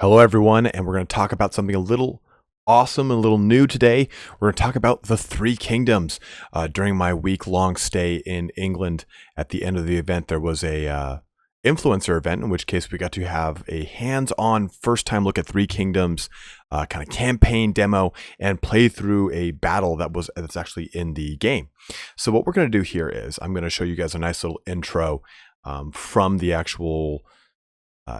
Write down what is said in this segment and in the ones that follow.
Hello, everyone, and we're going to talk about something a little awesome, a little new today. We're going to talk about the Three Kingdoms. During my week-long stay in England, at the end of the event, there was a influencer event, in which case we got to have a hands-on, first-time look at Three Kingdoms, kind of campaign demo, and play through a battle that's actually in the game. So what we're going to do here is I'm going to show you guys a nice little intro from the actual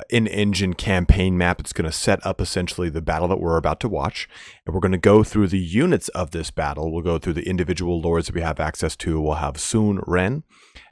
in-engine campaign map. It's going to set up essentially the battle that we're about to watch, and we're going to go through the units of this battle. We'll go through the individual lords that we have access to. We'll have Sun Ren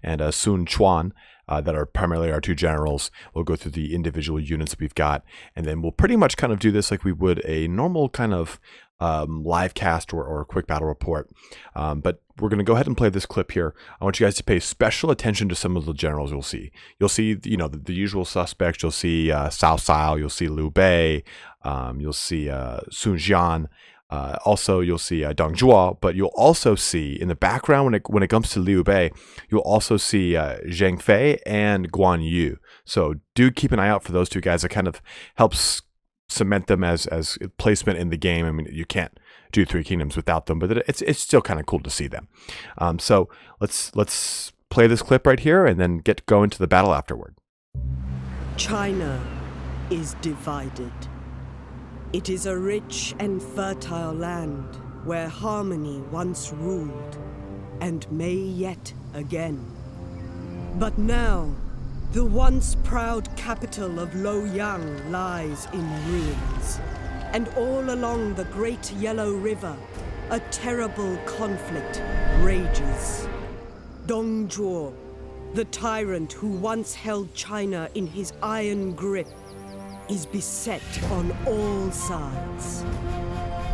and Soonchuan that are primarily our two generals. We'll go through the individual units we've got, and then we'll pretty much kind of do this like we would a normal kind of live cast or a quick battle report. But we're going to go ahead and play this clip here. I want you guys to pay special attention to some of the generals you'll see. You'll see, the usual suspects. You'll see Cao Cao. You'll see Liu Bei. You'll see Soonchuan. Also, you'll see Dong Zhuo, but you'll also see in the background when it comes to Liu Bei, you'll also see Zheng Fei and Guan Yu. So do keep an eye out for those two guys. It kind of helps cement them as placement in the game. I mean, you can't do Three Kingdoms without them, but it's still kind of cool to see them. So let's play this clip right here and then get going to the battle afterward. China is divided. It is a rich and fertile land where harmony once ruled and may yet again. But now, the once proud capital of Luoyang lies in ruins, and all along the Great Yellow River, a terrible conflict rages. Dong Zhuo, the tyrant who once held China in his iron grip, is beset on all sides.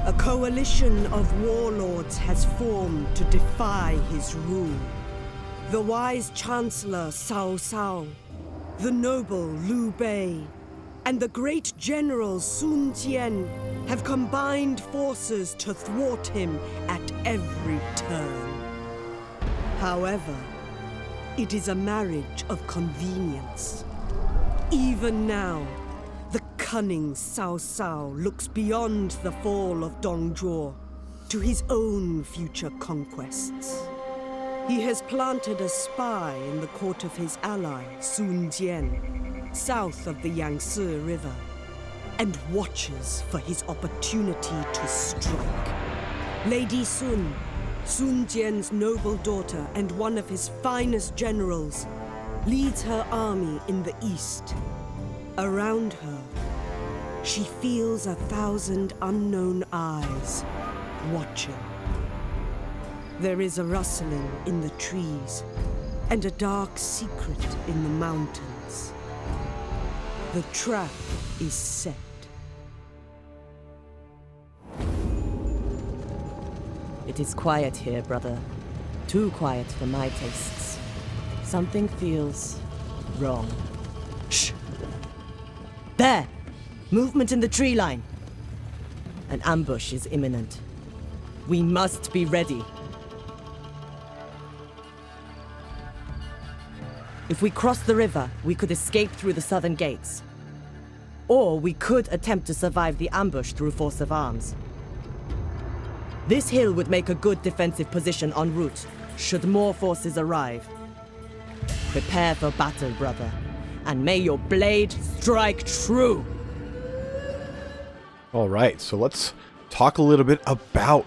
A coalition of warlords has formed to defy his rule. The wise Chancellor Cao Cao, the noble Liu Bei, and the great general Sun Jian have combined forces to thwart him at every turn. However, it is a marriage of convenience. Even now, the cunning Cao Cao looks beyond the fall of Dong Zhuo to his own future conquests. He has planted a spy in the court of his ally, Sun Jian, south of the Yangtze River, and watches for his opportunity to strike. Lady Sun, Sun Jian's noble daughter and one of his finest generals, leads her army in the east. Around her, she feels 1,000 unknown eyes watching. There is a rustling in the trees and a dark secret in the mountains. The trap is set. It is quiet here, brother. Too quiet for my tastes. Something feels wrong. Shh! There! Movement in the tree line. An ambush is imminent. We must be ready. If we cross the river, we could escape through the southern gates. Or we could attempt to survive the ambush through force of arms. This hill would make a good defensive position en route, should more forces arrive. Prepare for battle, brother, and may your blade strike true! All right, so let's talk a little bit about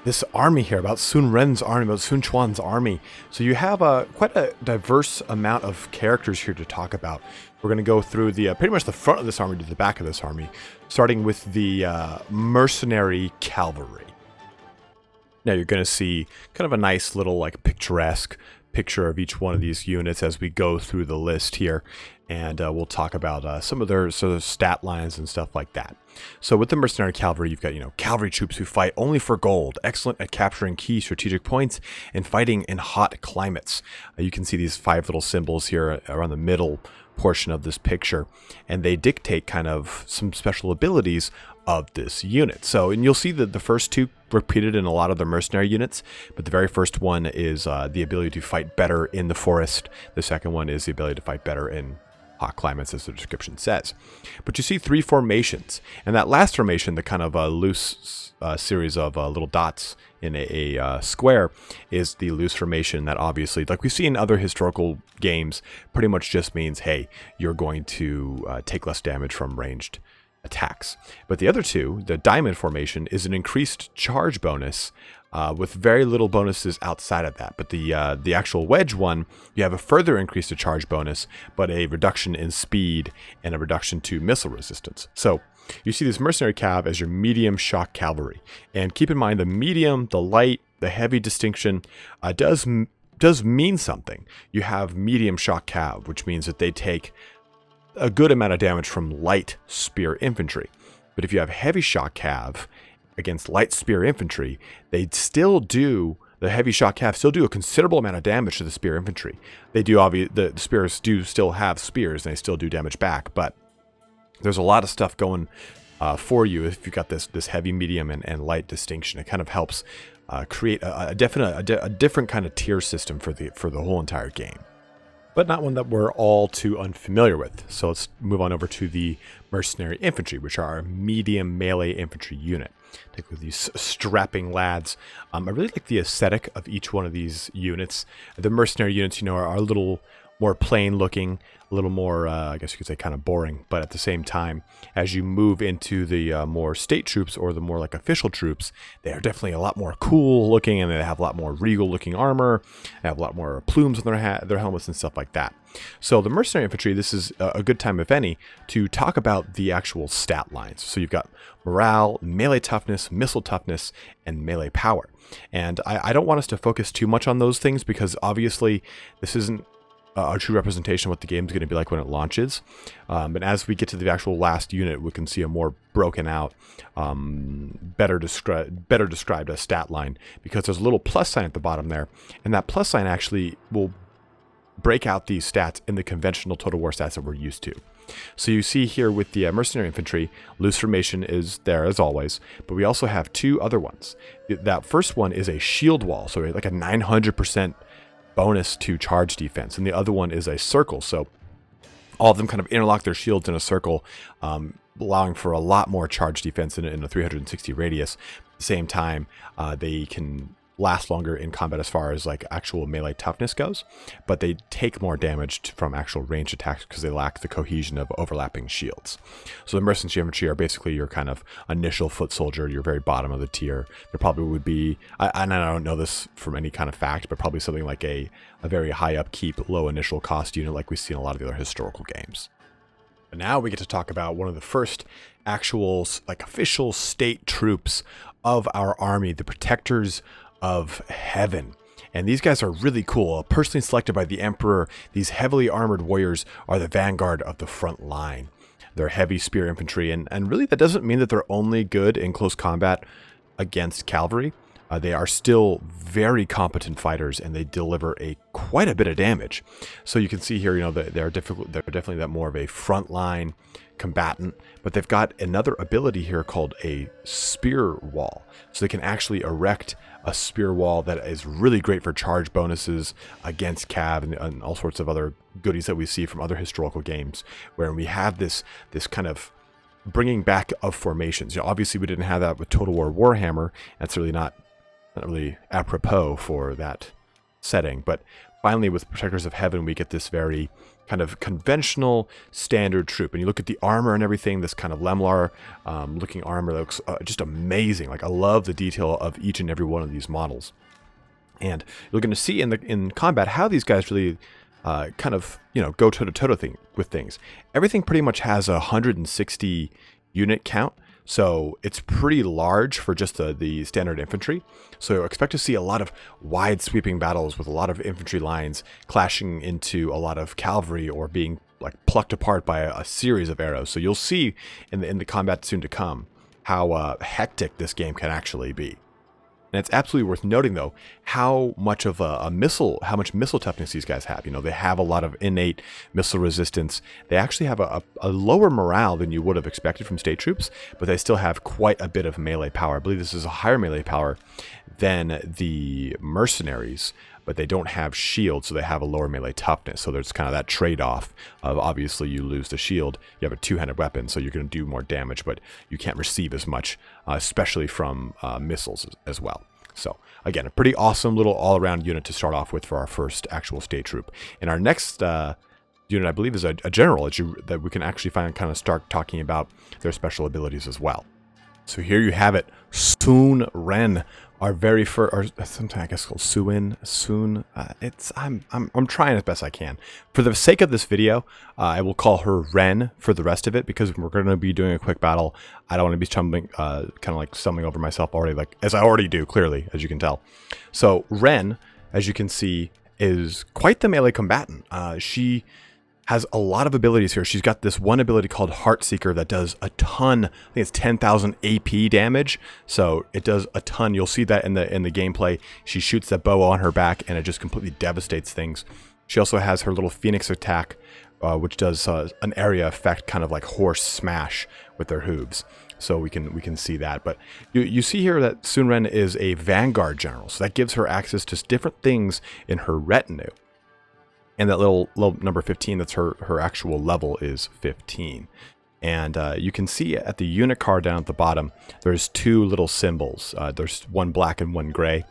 this army here, about Sun Ren's army, about Soonchuan's army. So you have quite a diverse amount of characters here to talk about. We're going to go through the pretty much the front of this army to the back of this army, starting with the mercenary cavalry. Now you're going to see kind of a nice little like picturesque picture of each one of these units as we go through the list here, and we'll talk about some of their sort of stat lines and stuff like that. So with the mercenary cavalry, you've got cavalry troops who fight only for gold, excellent at capturing key strategic points and fighting in hot climates. You can see these 5 little symbols here around the middle portion of this picture, and they dictate kind of some special abilities of this unit. So, and you'll see that the first 2 repeated in a lot of the mercenary units, but the very first one is the ability to fight better in the forest. The second one is the ability to fight better in hot climates, as the description says. But you see 3 formations, and that last formation, the kind of loose series of little dots in a square, is the loose formation that obviously, like we see in other historical games, pretty much just means, hey, you're going to take less damage from ranged attacks. But the other 2, the diamond formation, is an increased charge bonus with very little bonuses outside of that. But the actual wedge one, you have a further increase to charge bonus, but a reduction in speed and a reduction to missile resistance. So you see this mercenary cav as your medium shock cavalry. And keep in mind, the medium, the light, the heavy distinction does mean something. You have medium shock cav, which means that they take a good amount of damage from light spear infantry. But if you have heavy shock cav against light spear infantry, the heavy shock cav still do a considerable amount of damage to the spear infantry. They do, the spears do still have spears, and they still do damage back, but there's a lot of stuff going for you if you've got this heavy, medium, and light distinction. It kind of helps create a different kind of tier system for the whole entire game, but not one that we're all too unfamiliar with. So let's move on over to the mercenary infantry, which are our medium melee infantry unit. Take a look at these strapping lads. I really like the aesthetic of each one of these units. The mercenary units, are a little more plain looking, a little more, I guess you could say, kind of boring. But at the same time, as you move into the more state troops or the more like official troops, they are definitely a lot more cool looking, and they have a lot more regal looking armor. They have a lot more plumes on their helmets and stuff like that. So the mercenary infantry, this is a good time, if any, to talk about the actual stat lines. So you've got morale, melee toughness, missile toughness, and melee power. And I don't want us to focus too much on those things, because obviously this isn't a true representation of what the game's going to be like when it launches. And as we get to the actual last unit, we can see a more broken out, better described as stat line, because there's a little plus sign at the bottom there, and that plus sign actually will break out these stats in the conventional Total War stats that we're used to. So you see here with the mercenary infantry, loose formation is there as always, but we also have 2 other ones. That first one is a shield wall, so like a 900% bonus to charge defense, and the other one is a circle. So all of them kind of interlock their shields in a circle, allowing for a lot more charge defense in a 360 radius. At the same time, they can last longer in combat as far as like actual melee toughness goes, but they take more damage from actual ranged attacks because they lack the cohesion of overlapping shields. So the mercenary infantry are basically your kind of initial foot soldier, your very bottom of the tier. There probably would be, and I don't know this from any kind of fact, but probably something like a very high upkeep, low initial cost unit like we see in a lot of the other historical games. But now we get to talk about one of the first actual like official state troops of our army, the Protectors of Heaven. And these guys are really cool. Personally selected by the Emperor, these heavily armored warriors are the vanguard of the front line. They're heavy spear infantry, and really that doesn't mean that they're only good in close combat against cavalry. They are still very competent fighters, and they deliver quite a bit of damage. So you can see here, they're definitely that more of a frontline combatant, but they've got another ability here called a spear wall. So they can actually erect a spear wall that is really great for charge bonuses against cav and all sorts of other goodies that we see from other historical games, where we have this kind of bringing back of formations. Obviously we didn't have that with Total War Warhammer. That's really not really apropos for that setting, but finally with Protectors of Heaven we get this very kind of conventional standard troop, and you look at the armor and everything, this kind of Lemlar looking armor that looks just amazing. Like, I love the detail of each and every one of these models, and you're going to see in combat how these guys really kind of go toe-to-toe with things. Everything pretty much has a 160 unit count, so it's pretty large for just the standard infantry. So expect to see a lot of wide sweeping battles with a lot of infantry lines clashing into a lot of cavalry or being like plucked apart by a series of arrows. So you'll see in the combat soon to come how hectic this game can actually be. And it's absolutely worth noting, though, how much missile toughness these guys have. They have a lot of innate missile resistance. They actually have a lower morale than you would have expected from state troops, but they still have quite a bit of melee power. I believe this is a higher melee power than the mercenaries, but they don't have shield, so they have a lower melee toughness. So there's kind of that trade-off of obviously you lose the shield, you have a two-handed weapon, so you're going to do more damage, but you can't receive as much, especially from missiles as well. So again, a pretty awesome little all-around unit to start off with for our first actual state troop. And our next unit, I believe, is a general that we can actually kind of start talking about their special abilities as well. So here you have it, Soonchuan, our very first, or sometimes I guess called Soon. I'm trying as best I can. For the sake of this video, I will call her Ren for the rest of it, because we're going to be doing a quick battle. I don't want to be stumbling, kind of like stumbling over myself already, like as I already do, clearly, as you can tell. So Ren, as you can see, is quite the melee combatant. She has a lot of abilities here. She's got this one ability called Heartseeker that does a ton. I think it's 10,000 AP damage. So it does a ton. You'll see that in the gameplay. She shoots that bow on her back and it just completely devastates things. She also has her little Phoenix attack, which does an area effect, kind of like horse smash with their hooves. So we can see that. But you see here that Soonchuan is a Vanguard general. So that gives her access to different things in her retinue. And that little number 15, that's her actual level, is 15. And you can see at the unit card down at the bottom, there's two little symbols. There's one black and one gray.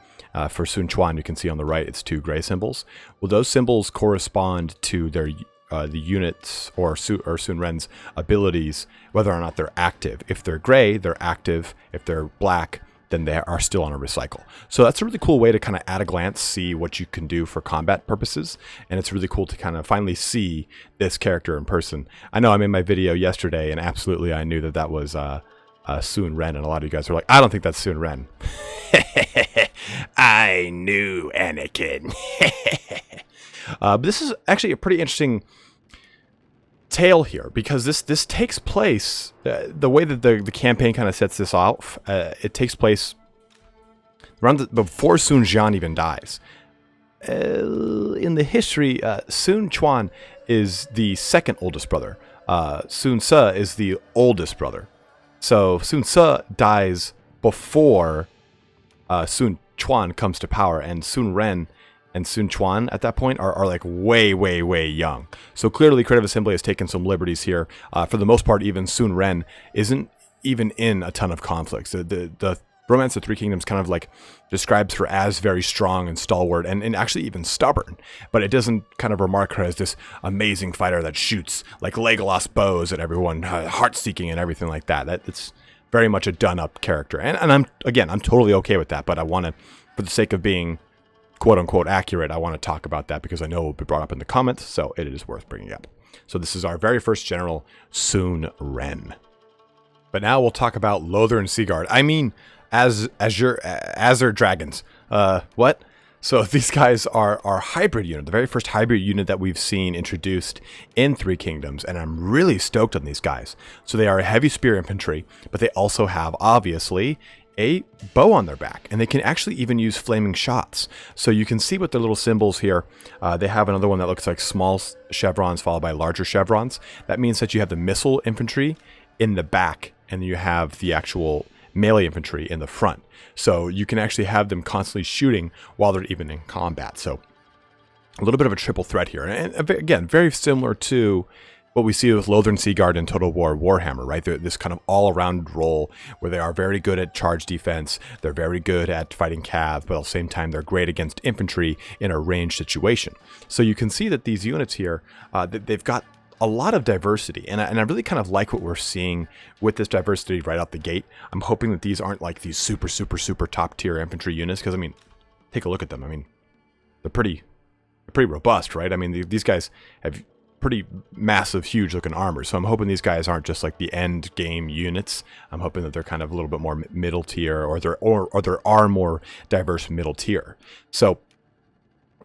For Soonchuan, you can see on the right, it's two gray symbols. Well, those symbols correspond to their the units or Soonchuan's abilities, whether or not they're active. If they're gray, they're active. If they're black, then they are still on a recycle. So that's a really cool way to kind of at a glance see what you can do for combat purposes. And it's really cool to kind of finally see this character in person. I know I made my video yesterday and absolutely I knew that was Soonchuan, and a lot of you guys were like, I don't think that's Soonchuan. I knew, Anakin. But this is actually a pretty interesting tale here, because this takes place, the way that the campaign kind of sets this off, it takes place around before Soonchuan even dies. In the history, Soonchuan is the second oldest brother. Sun Ce is the oldest brother. So Sun Ce dies before Soonchuan comes to power, and Soonchuan and Soonchuan at that point are like way young. So clearly Creative Assembly has taken some liberties here. For the most part, even Soonchuan isn't even in a ton of conflicts. The Romance of Three Kingdoms kind of like describes her as very strong and stalwart and actually even stubborn, but it doesn't kind of remark her as this amazing fighter that shoots like Legolas bows at everyone, heart-seeking and everything like that. It's very much a done-up character, and I'm totally okay with that, but I want to, for the sake of being quote-unquote accurate, I want to talk about that because I know it will be brought up in the comments, so it is worth bringing up. So this is our very first general, Soonchuan. But now we'll talk about Lothar and Seagard. I mean, Azure Dragons. What? So these guys are our hybrid unit, the very first hybrid unit that we've seen introduced in Three Kingdoms, and I'm really stoked on these guys. So they are heavy spear infantry, but they also have, obviously, a bow on their back, and they can actually even use flaming shots. So you can see with their little symbols here, they have another one that looks like small chevrons followed by larger chevrons. That means that you have the missile infantry in the back, and you have the actual melee infantry in the front. So you can actually have them constantly shooting while they're even in combat. So a little bit of a triple threat here. And again, very similar to what we see with Lothar and Seagard in Total War Warhammer, right? They're this kind of all-around role where they are very good at charge defense, they're very good at fighting cav, but at the same time they're great against infantry in a ranged situation. So you can see that these units here, they've got a lot of diversity, and I really kind of like what we're seeing with this diversity right out the gate. I'm hoping that these aren't like these super top tier infantry units, because I mean, take a look at them. I mean, they're pretty robust, right? I mean, these guys have pretty massive, huge looking armor. So I'm hoping these guys aren't just like the end game units. I'm hoping that they're kind of a little bit more middle tier, or there are more diverse middle tier. So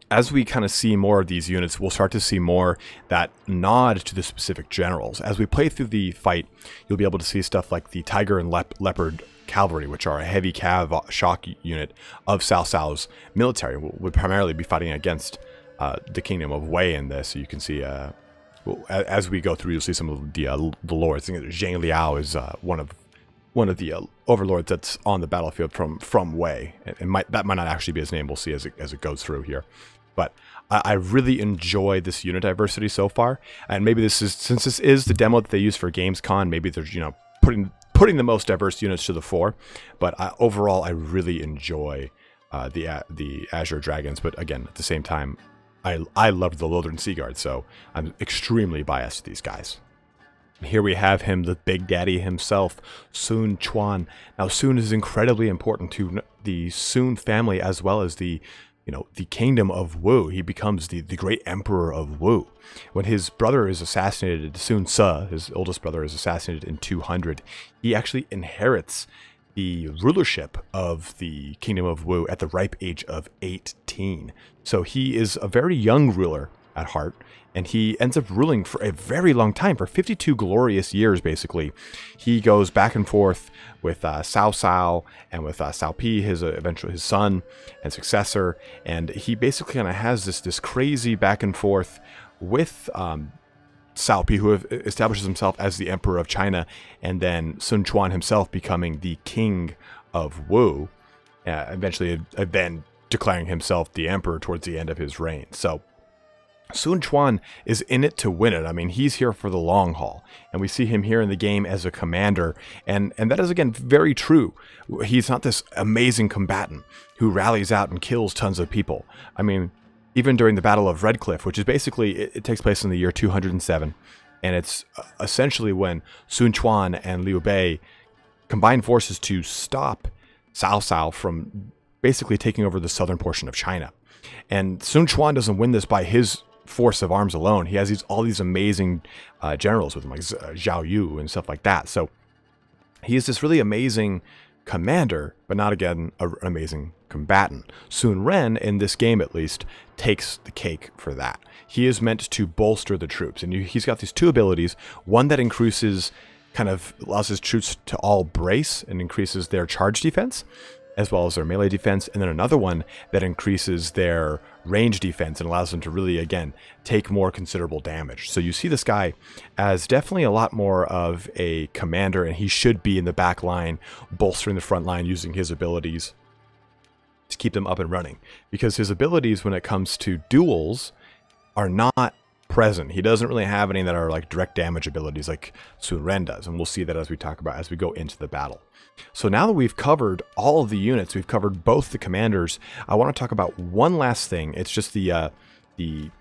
as we kind of see more of these units, we'll start to see more that nod to the specific generals. As we play through the fight, you'll be able to see stuff like the Tiger and Leopard Cavalry, which are a heavy cav shock unit of Cao Cao's military. We'll primarily be fighting against the Kingdom of Wei in this. So you can see, as we go through, you'll see some of the lore. I think Zhang Liao is one of one of the overlords that's on the battlefield from Wei. That might not actually be his name. We'll see as it goes through here. But I really enjoy this unit diversity so far. And maybe since this is the demo that they use for Gamescom, maybe they're putting the most diverse units to the fore. But overall, I really enjoy the Azure Dragons. But again, at the same time, I love the Lothern Seagard, so I'm extremely biased to these guys. Here we have him, the Big Daddy himself, Soonchuan. Now, Soon is incredibly important to the Soon family as well as the Kingdom of Wu. He becomes the great emperor of Wu. When his brother is assassinated, Sun Ce, his oldest brother, is assassinated in 200, he actually inherits the rulership of the Kingdom of Wu at the ripe age of 18. So he is a very young ruler at heart, and he ends up ruling for a very long time, for 52 glorious years, basically. He goes back and forth with Cao Cao and with Cao Pi, his son and successor, and he basically kind of has this crazy back and forth with Cao Pi, who establishes himself as the emperor of China, and then Sun Quan himself becoming the king of Wu, eventually then declaring himself the emperor towards the end of his reign. So Soonchuan is in it to win it. I mean, he's here for the long haul, and we see him here in the game as a commander, and that is, again, very true. He's not this amazing combatant who rallies out and kills tons of people. I mean, even during the Battle of Redcliffe, which is basically, it takes place in the year 207, and it's essentially when Soonchuan and Liu Bei combine forces to stop Cao Cao from basically taking over the southern portion of China. And Soonchuan doesn't win this by his force of arms alone. He has all these amazing generals with him, like Zhao Yu and stuff like that. So he is this really amazing commander, but not, again, an amazing combatant. Sun Ren, in this game at least, takes the cake for that. He is meant to bolster the troops, and he's got these two abilities. One that allows his troops to all brace and increases their charge defense, as well as their melee defense, and then another one that increases their range defense and allows them to really, again, take more considerable damage. So you see this guy as definitely a lot more of a commander, and he should be in the back line, bolstering the front line, using his abilities to keep them up and running. Because his abilities, when it comes to duels, are not present. He doesn't really have any that are like direct damage abilities like Sun Ren does, and we'll see that as we go into the battle. So now that we've covered all of the units, we've covered both the commanders, I want to talk about one last thing. It's just the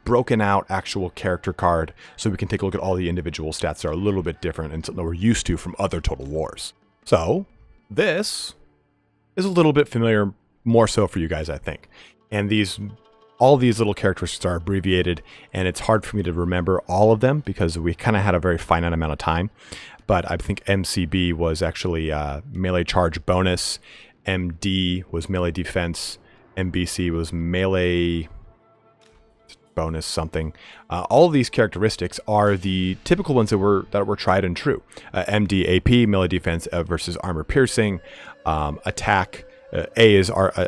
broken out actual character card, so we can take a look at all the individual stats that are a little bit different and something that we're used to from other Total Wars. So this is a little bit familiar, more so for you guys, I think. And all these little characteristics are abbreviated, and it's hard for me to remember all of them because we kind of had a very finite amount of time. But I think MCB was actually melee charge bonus, MD was melee defense, MBC was melee bonus something. All of these characteristics are the typical ones that were tried and true. MD AP, melee defense versus armor piercing, attack. A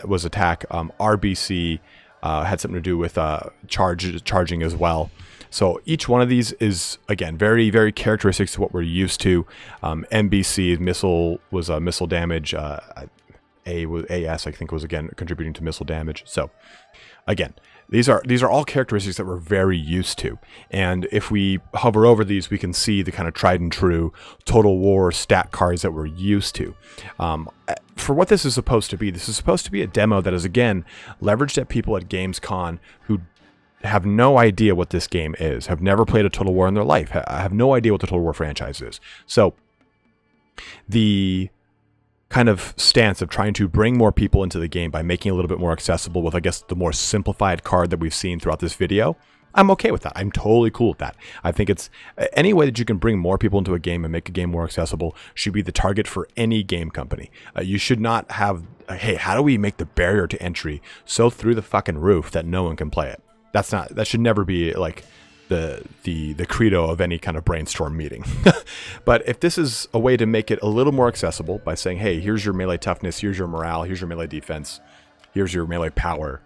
was attack. RBC had something to do with charging as well. So each one of these is, again, very, very characteristic to what we're used to. MBC, missile, was missile damage. AS, I think, was, again, contributing to missile damage. So, again, these are all characteristics that we're very used to. And if we hover over these, we can see the kind of tried and true Total War stat cards that we're used to. For what this is supposed to be a demo that is, again, leveraged at people at Gamescom who have no idea what this game is, have never played a Total War in their life, have no idea what the Total War franchise is. So the kind of stance of trying to bring more people into the game by making it a little bit more accessible with, I guess, the more simplified card that we've seen throughout this video, I'm okay with that. I'm totally cool with that. I think it's any way that you can bring more people into a game and make a game more accessible should be the target for any game company. You should not have, hey, how do we make the barrier to entry so through the fucking roof that no one can play it? That should never be like the credo of any kind of brainstorm meeting. But if this is a way to make it a little more accessible by saying, hey, here's your melee toughness, here's your morale, here's your melee defense, here's your melee power,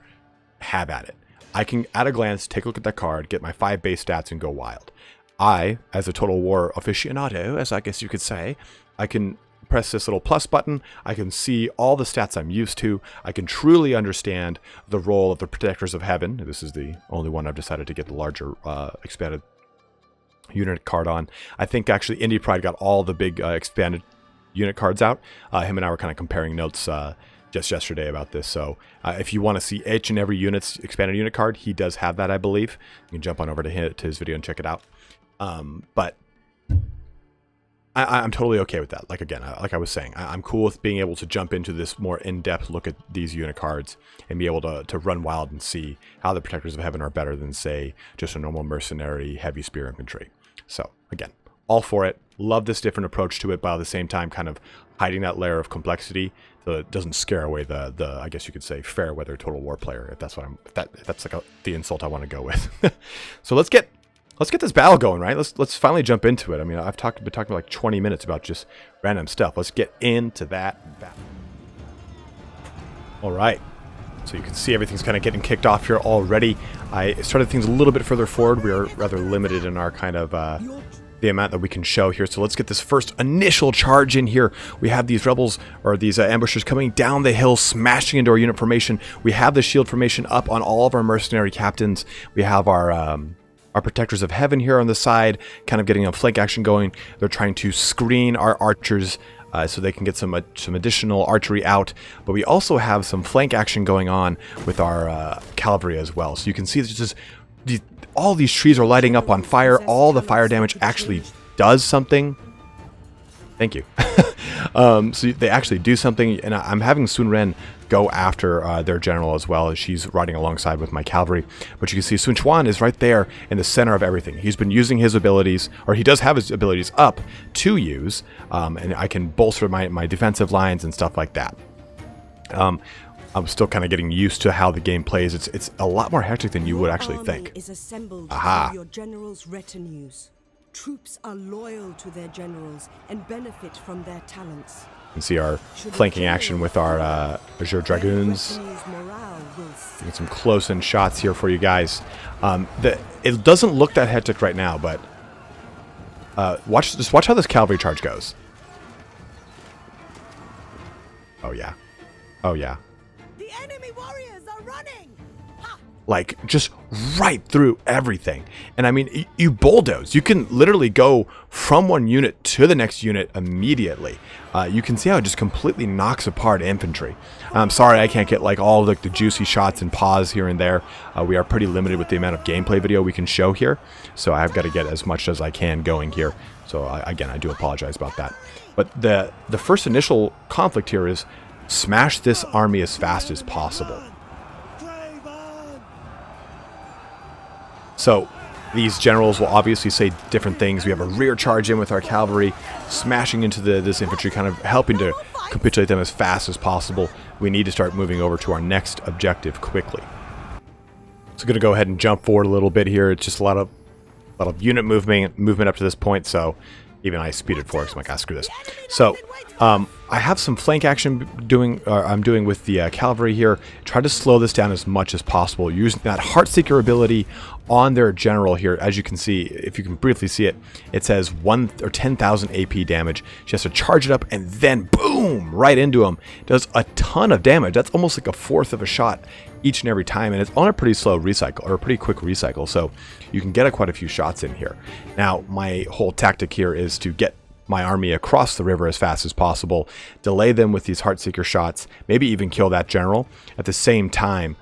have at it. I can, at a glance, take a look at that card, get my 5 base stats, and go wild. I, as a Total War aficionado, as I guess you could say, I can press this little plus button, I can see all the stats I'm used to. I can truly understand the role of the Protectors of Heaven. This is the only one I've decided to get the larger expanded unit card on. I think actually Indie Pride got all the big expanded unit cards out. Him and I were kind of comparing notes just yesterday about this. So if you want to see each and every unit's expanded unit card, he does have that, I believe. You can jump on over to his video and check it out. But I'm totally okay with that. Like, again, like I was saying, I'm cool with being able to jump into this more in-depth look at these unit cards and be able to run wild and see how the Protectors of Heaven are better than, say, just a normal mercenary heavy spear infantry. So, again, all for it. Love this different approach to it, but at the same time kind of hiding that layer of complexity so it doesn't scare away the I guess you could say, fair weather Total War player, if that's what if that's like the insult I want to go with. So let's get this battle going, right? Let's finally jump into it. I mean, been talking for like 20 minutes about just random stuff. Let's get into that battle. All right. So you can see everything's kind of getting kicked off here already. I started things a little bit further forward. We are rather limited in our kind of the amount that we can show here. So let's get this first initial charge in here. We have these rebels, or these ambushers coming down the hill, smashing into our unit formation. We have the shield formation up on all of our mercenary captains. We have our Protectors of Heaven here on the side, kind of getting a flank action going. They're trying to screen our archers so they can get some additional archery out. But we also have some flank action going on with our cavalry as well. So you can see this all these trees are lighting up on fire. All the fire damage actually does something. Thank you. So they actually do something, and I'm having Soonchuan go after their general as well, as she's riding alongside with my cavalry. But you can see Soonchuan is right there in the center of everything. He's been using his abilities, or he does have his abilities up to use, and I can bolster my defensive lines and stuff like that. I'm still kind of getting used to how the game plays. It's a lot more hectic than you would actually think. Is assembled Aha. through your general's retinues. Troops are loyal to their generals and benefit from their talents. You can see our flanking action with our Azure Dragoons. Get some close-in shots here for you guys. It doesn't look that hectic right now, but watch how this cavalry charge goes. Oh yeah, oh yeah. The enemy warriors are running. Like, just right through everything. And I mean, you bulldoze. You can literally go from one unit to the next unit immediately. You can see how it just completely knocks apart infantry. I'm sorry I can't get like all the juicy shots and pause here and there. We are pretty limited with the amount of gameplay video we can show here. So I've got to get as much as I can going here. So again, I do apologize about that. But the first initial conflict here is smash this army as fast as possible. So these generals will obviously say different things. We have a rear charge in with our cavalry, smashing into this infantry, kind of helping to capitulate them as fast as possible. We need to start moving over to our next objective quickly. So I'm going to go ahead and jump forward a little bit here. It's just a lot of unit movement up to this point, so even I speeded forward because I'm like, screw this. So I have some flank action I'm doing with the cavalry here. Try to slow this down as much as possible, using that Heartseeker ability on their general here. As you can see, if you can briefly see it, it says 10,000 AP damage. She has to charge it up and then boom, right into him. Does a ton of damage. That's almost like a fourth of a shot each and every time, and it's on a pretty slow recycle, or a pretty quick recycle, so you can get quite a few shots in here. Now, my whole tactic here is to get my army across the river as fast as possible, delay them with these Heartseeker shots, maybe even kill that general. At the same time,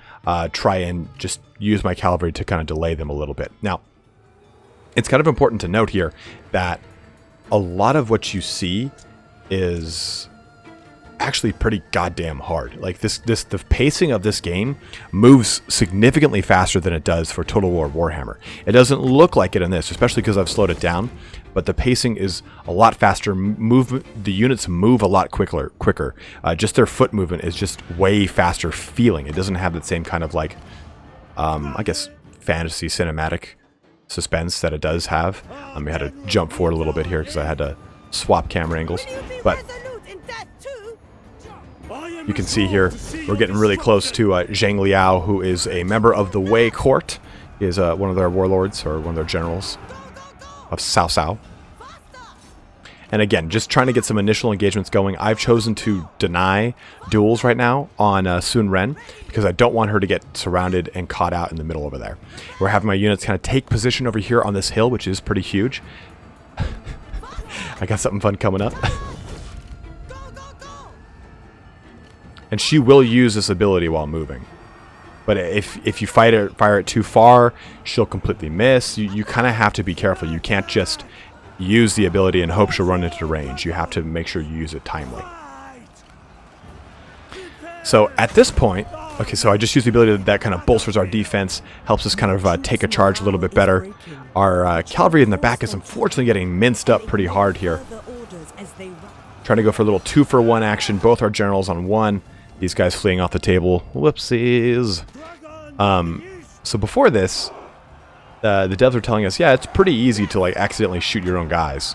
try and just use my cavalry to kind of delay them a little bit. Now, it's kind of important to note here that a lot of what you see is actually pretty goddamn hard. Like the pacing of this game moves significantly faster than it does for Total War Warhammer. It doesn't look like it in this, especially because I've slowed it down, but the pacing is a lot faster. The units move a lot quicker. Just their foot movement is just way faster feeling. It doesn't have that same kind of like, I guess, fantasy cinematic suspense that it does have. I had to jump forward a little bit here because I had to swap camera angles, but you can see here, we're getting really close to Zhang Liao, who is a member of the Wei Court. He is one of their warlords, or one of their generals of Cao Cao. And again, just trying to get some initial engagements going. I've chosen to deny duels right now on Soonren because I don't want her to get surrounded and caught out in the middle over there. We're having my units kind of take position over here on this hill, which is pretty huge. I got something fun coming up. And she will use this ability while moving. But if you fire it too far, she'll completely miss. You kind of have to be careful. You can't just use the ability and hope she'll run into range. You have to make sure you use it timely. So at this point, okay, so I just used the ability that kind of bolsters our defense, helps us kind of take a charge a little bit better. Our cavalry in the back is unfortunately getting minced up pretty hard here. Trying to go for a little 2-for-1 action. Both our generals on 1. These guys fleeing off the table. Whoopsies. So before this, the devs were telling us, yeah, it's pretty easy to like accidentally shoot your own guys.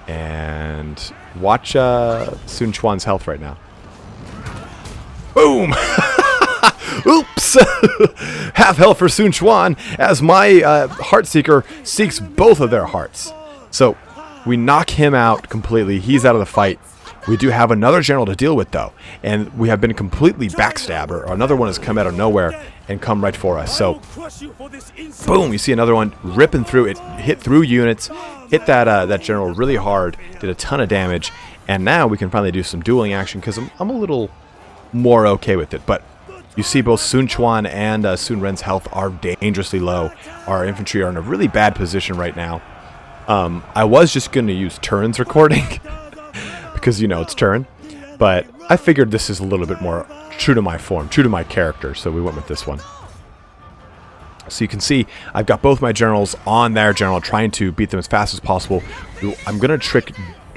And watch Soonchuan's health right now. Boom! Oops! Half health for Soonchuan as my Heartseeker seeks both of their hearts. So we knock him out completely. He's out of the fight. We do have another general to deal with, though, and we have been completely backstabbed. Or another one has come out of nowhere and come right for us. So, boom! You see another one ripping through. It hit through units, hit that general really hard, did a ton of damage, and now we can finally do some dueling action because I'm a little more okay with it. But you see both Soonchuan and Soonren's health are dangerously low. Our infantry are in a really bad position right now. I was just going to use turns recording. Because, you know, it's turn. But I figured this is a little bit more true to my form, true to my character, so we went with this one. So you can see I've got both my generals on their general, trying to beat them as fast as possible. I'm going to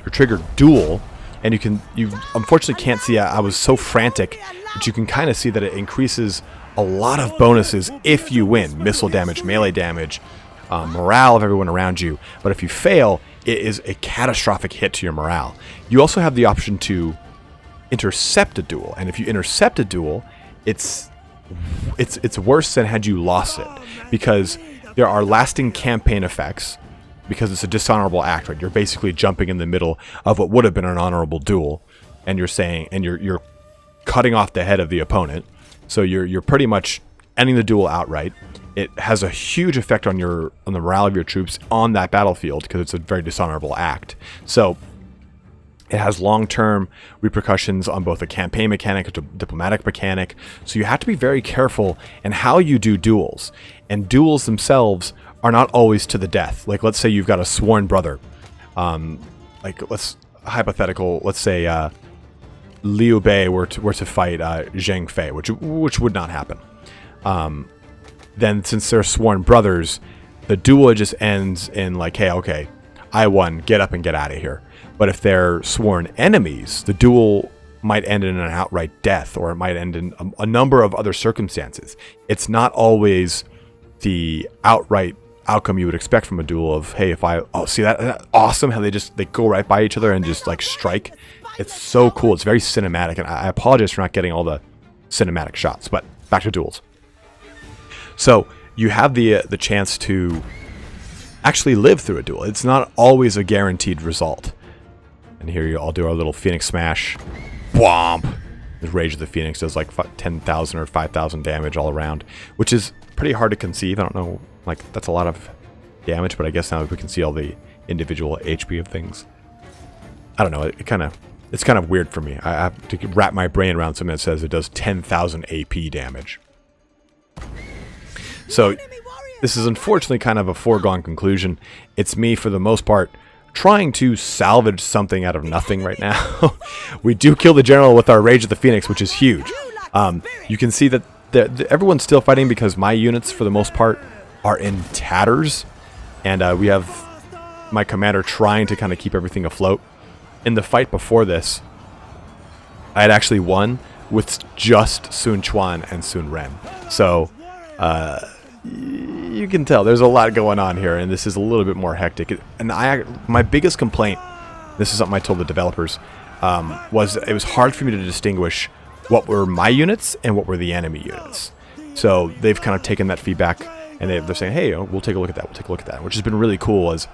trigger duel, and you unfortunately can't see I was so frantic, but you can kind of see that it increases a lot of bonuses if you win. Missile damage, melee damage, morale of everyone around you. But if you fail, it is a catastrophic hit to your morale. You also have the option to intercept a duel, and if you intercept a duel, it's worse than had you lost it, because there are lasting campaign effects, because it's a dishonorable act, right? You're basically jumping in the middle of what would have been an honorable duel, and you're cutting off the head of the opponent, so you're pretty much ending the duel outright. It has a huge effect on the morale of your troops on that battlefield because it's a very dishonorable act. So it has long-term repercussions on both a campaign mechanic and a diplomatic mechanic. So you have to be very careful in how you do duels. And duels themselves are not always to the death. Like, let's say you've got a sworn brother. Let's say Liu Bei were to fight Zheng Fei, which would not happen. Then since they're sworn brothers, the duel just ends in like, hey, okay, I won, get up and get out of here. But if they're sworn enemies, the duel might end in an outright death, or it might end in a number of other circumstances. It's not always the outright outcome you would expect from a duel of, hey, see that awesome how they go right by each other and just like strike. It's so cool. It's very cinematic, and I apologize for not getting all the cinematic shots, but back to duels. So you have the chance to actually live through a duel. It's not always a guaranteed result. And here I'll do our little Phoenix Smash. Whomp! The Rage of the Phoenix does like 10,000 or 5,000 damage all around, which is pretty hard to conceive. I don't know, like that's a lot of damage, but I guess now we can see all the individual HP of things. I don't know, it's kind of weird for me. I have to wrap my brain around something that says it does 10,000 AP damage. So this is unfortunately kind of a foregone conclusion. It's me, for the most part, trying to salvage something out of nothing right now. We do kill the general with our Rage of the Phoenix, which is huge. You can see that everyone's still fighting because my units, for the most part, are in tatters. And we have my commander trying to kind of keep everything afloat. In the fight before this, I had actually won with just Soonchuan and Soonren. So you can tell there's a lot going on here, and this is a little bit more hectic. And my biggest complaint, this is something I told the developers, was it was hard for me to distinguish what were my units and what were the enemy units. So they've kind of taken that feedback, and they're saying, hey, we'll take a look at that, which has been really cool, as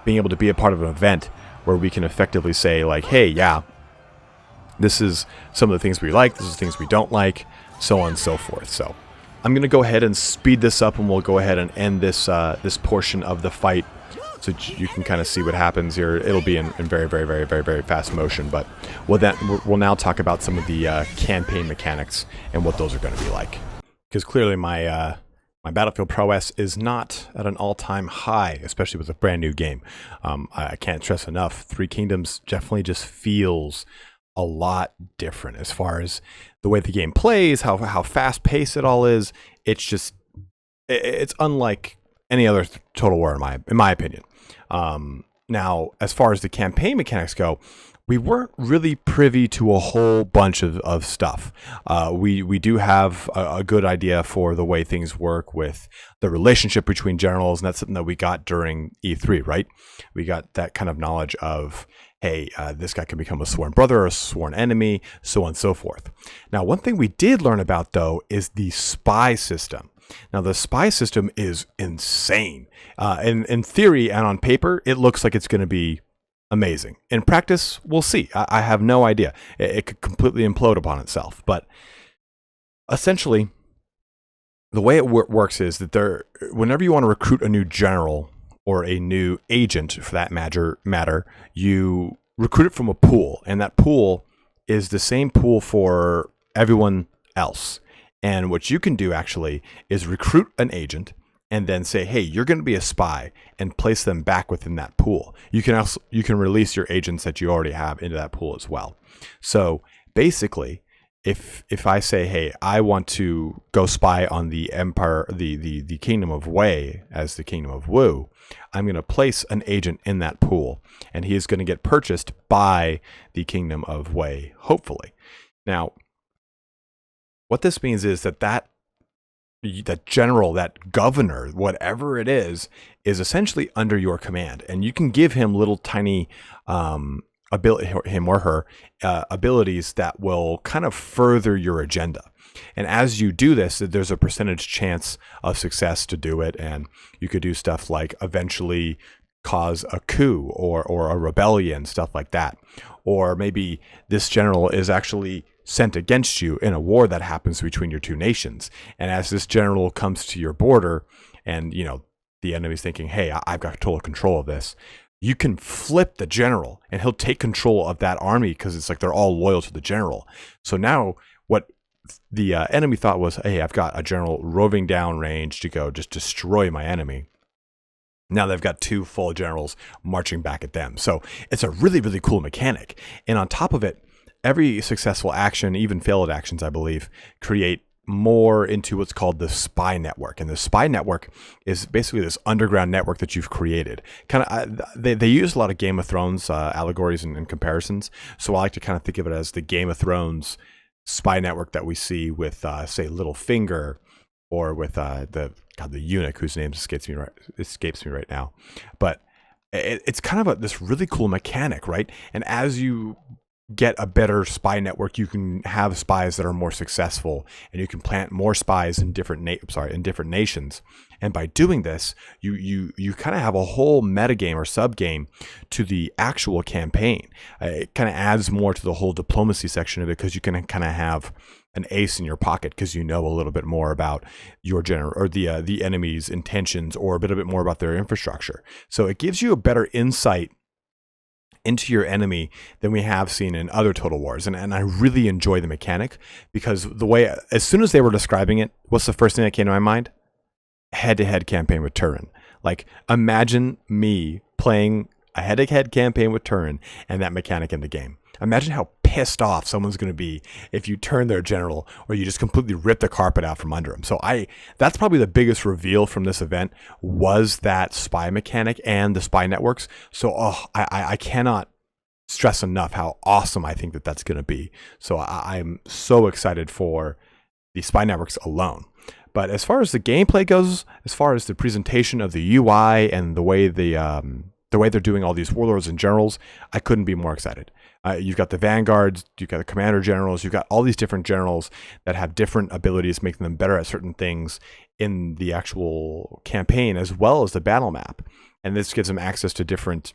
being able to be a part of an event where we can effectively say like, hey, yeah, this is some of the things we like, this is the things we don't like, so on and so forth. So I'm going to go ahead and speed this up, and we'll go ahead and end this this portion of the fight so you can kind of see what happens here. It'll be in very, very, very, very, very fast motion, but we'll now talk about some of the campaign mechanics and what those are going to be like. Because clearly my Battlefield prowess is not at an all-time high, especially with a brand new game. I can't stress enough, Three Kingdoms definitely just feels a lot different as far as the way the game plays, how fast-paced it all is. It's unlike any other Total War in my opinion. Now, as far as the campaign mechanics go, we weren't really privy to a whole bunch of stuff. We do have a good idea for the way things work with the relationship between generals, and that's something that we got during E3, right? We got that kind of knowledge of, hey, this guy can become a sworn brother or a sworn enemy, so on and so forth. Now, one thing we did learn about, though, is the spy system. Now, the spy system is insane. In theory and on paper, it looks like it's going to be amazing. In practice, we'll see. I have no idea. It could completely implode upon itself. But essentially, the way it works is that whenever you want to recruit a new general or a new agent, for that matter, you recruit it from a pool. And that pool is the same pool for everyone else. And what you can do actually is recruit an agent and then say, hey, you're going to be a spy, and place them back within that pool. You can release your agents that you already have into that pool as well. So basically, if I say, hey, I want to go spy on the empire, the kingdom of Wei as the kingdom of Wu, I'm going to place an agent in that pool, and he is going to get purchased by the kingdom of Wei, hopefully. Now, what this means is that general, that governor, whatever it is essentially under your command, and you can give him little tiny abilities that will kind of further your agenda. And as you do this, there's a percentage chance of success to do it, and you could do stuff like eventually cause a coup or a rebellion, stuff like that. Or maybe this general is actually sent against you in a war that happens between your two nations. And as this general comes to your border and, the enemy's thinking, hey, I've got total control of this, you can flip the general and he'll take control of that army because it's like they're all loyal to the general. So now what the enemy thought was, hey, I've got a general roving down range to go just destroy my enemy. Now they've got two full generals marching back at them. So it's a really, really cool mechanic. And on top of it, every successful action, even failed actions, I believe, create more into what's called the spy network. And the spy network is basically this underground network that you've created. They use a lot of Game of Thrones allegories and comparisons. So I like to kind of think of it as the Game of Thrones spy network that we see with, say, Littlefinger, or with the eunuch whose name escapes me right now. But it's kind of this really cool mechanic, right? And as you get a better spy network, you can have spies that are more successful, and you can plant more spies in different nations. And by doing this, you kind of have a whole metagame or subgame to the actual campaign. It kind of adds more to the whole diplomacy section of it, because you can kind of have an ace in your pocket because you know a little bit more about your general or the enemy's intentions, or a bit more about their infrastructure. So it gives you a better insight into your enemy than we have seen in other Total Wars. And I really enjoy the mechanic, because the way, as soon as they were describing it, what's the first thing that came to my mind? Head-to-head campaign with Turin. Like, imagine me playing a head-to-head campaign with Turin and that mechanic in the game. Imagine how pissed off someone's going to be if you turn their general, or you just completely rip the carpet out from under them. So that's probably the biggest reveal from this event, was that spy mechanic and the spy networks. So I cannot stress enough how awesome I think that's going to be. So I'm so excited for the spy networks alone. But as far as the gameplay goes, as far as the presentation of the UI and the way they're doing all these warlords and generals, I couldn't be more excited. You've got the vanguards, you've got the commander generals, you've got all these different generals that have different abilities, making them better at certain things in the actual campaign, as well as the battle map. And this gives them access to different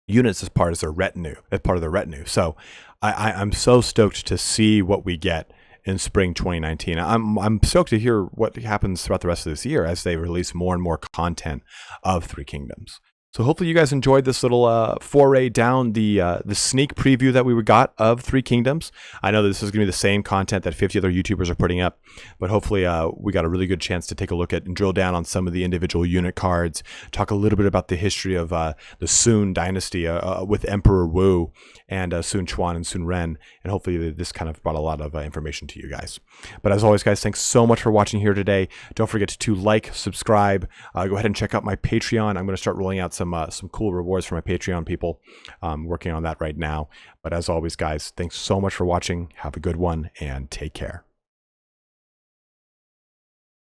units as part of their retinue. So I'm so stoked to see what we get in spring 2019. I'm stoked to hear what happens throughout the rest of this year as they release more and more content of Three Kingdoms. So hopefully you guys enjoyed this little foray down the sneak preview that we got of Three Kingdoms. I know that this is going to be the same content that 50 other YouTubers are putting up, but hopefully we got a really good chance to take a look at and drill down on some of the individual unit cards, talk a little bit about the history of the Soon dynasty with Emperor Wu and Soonchuan and Sun Ren, and hopefully this kind of brought a lot of information to you guys. But as always, guys, thanks so much for watching here today. Don't forget to like, subscribe, go ahead and check out my Patreon. I'm going to start rolling out some cool rewards for my Patreon people. Working on that right now. But as always, guys, thanks so much for watching. Have a good one and take care.